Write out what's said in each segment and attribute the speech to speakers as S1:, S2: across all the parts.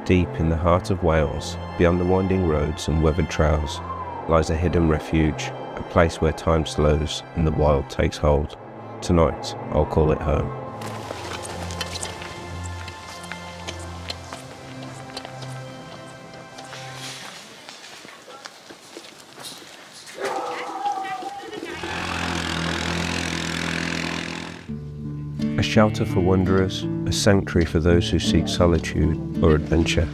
S1: Deep in the heart of Wales, beyond the winding roads and weathered trails, lies a hidden refuge, a place where time slows and the wild takes hold. Tonight, I'll call it home. A shelter for wanderers, a sanctuary for those who seek solitude or adventure.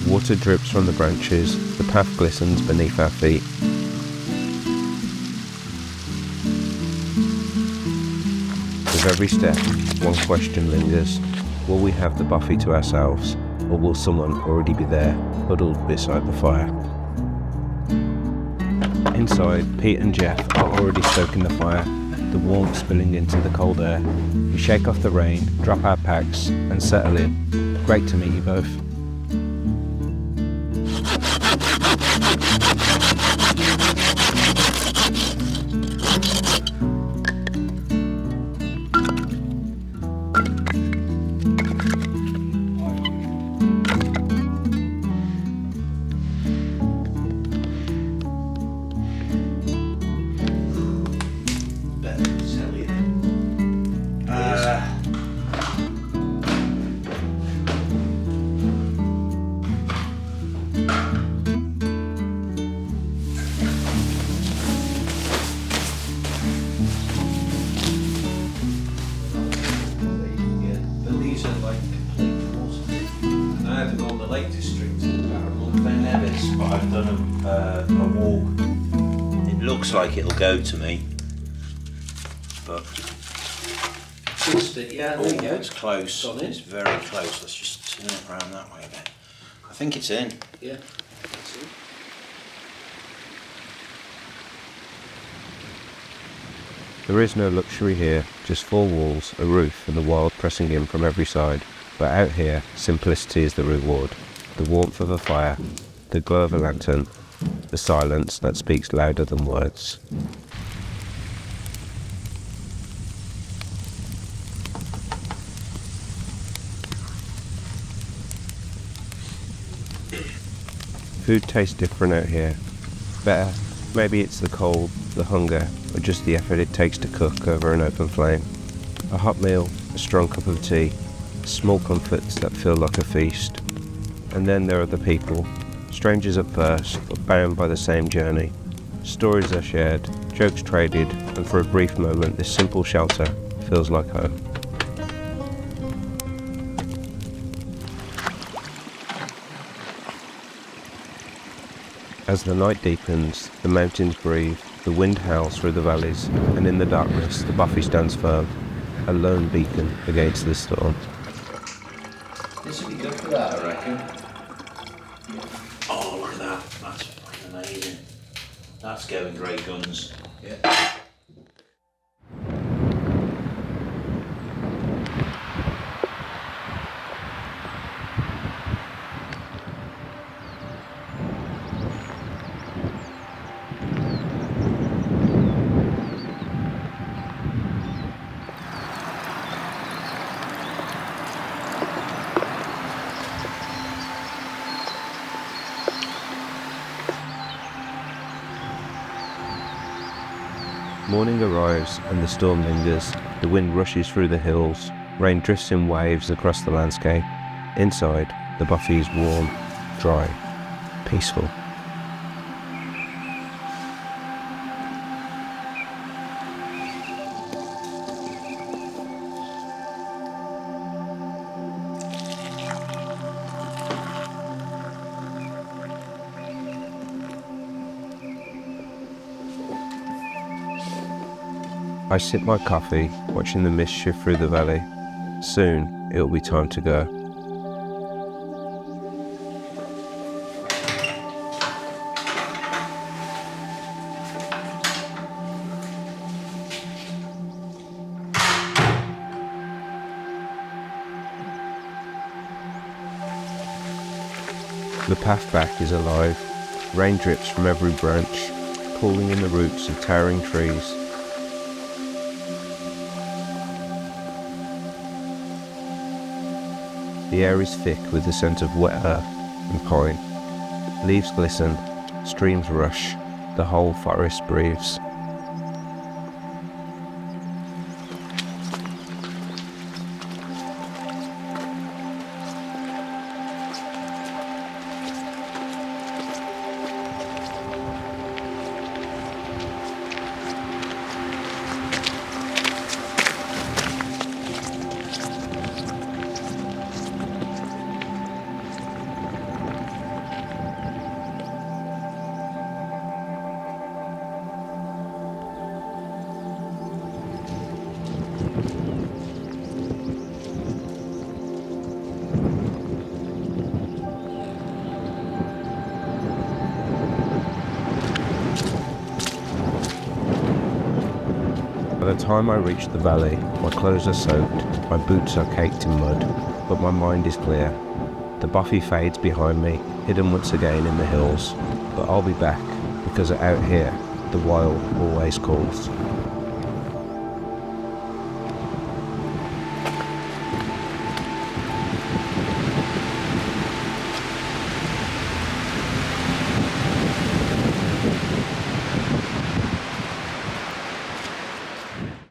S1: Water drips from the branches, the path glistens beneath our feet. With every step, one question lingers. Will we have the Bothy to ourselves, or will someone already be there, huddled beside the fire? Inside, Pete and Geoff are already stoking the fire, the warmth spilling into the cold air. We shake off the rain, drop our packs, and settle in. Great to meet you both.
S2: But I've done a walk. It looks like it'll go to me, but
S3: yeah, there you go.
S2: It's close. It's very close. Let's just turn it around that way a bit. I think it's in.
S3: Yeah.
S1: There is no luxury here, just four walls, a roof, and the wild pressing in from every side. But out here, simplicity is the reward. The warmth of a fire, the glow of a lantern, the silence that speaks louder than words. Food tastes different out here. Better. Maybe it's the cold, the hunger, or just the effort it takes to cook over an open flame. A hot meal, a strong cup of tea, small comforts that feel like a feast. And then there are the people. Strangers at first, but bound by the same journey. Stories are shared, jokes traded, and for a brief moment this simple shelter feels like home. As the night deepens, the mountains breathe, the wind howls through the valleys, and in the darkness the Bothy stands firm, a lone beacon against the storm.
S3: This would be good for that, I reckon.
S2: oh, look at that. That's fucking amazing. That's going great guns.
S3: Yeah.
S1: Morning arrives and the storm lingers. The wind rushes through the hills. Rain drifts in waves across the landscape. Inside, the Bothy is warm, dry, peaceful. I sip my coffee, watching the mist shift through the valley. Soon, it'll be time to go. The path back is alive. Rain drips from every branch, pooling in the roots of towering trees. The air is thick with the scent of wet earth and pine. Leaves glisten, streams rush, the whole forest breathes. By the time I reach the valley, my clothes are soaked, my boots are caked in mud, but my mind is clear. The Bothy fades behind me, hidden once again in the hills, but I'll be back, because out here, the wild always calls.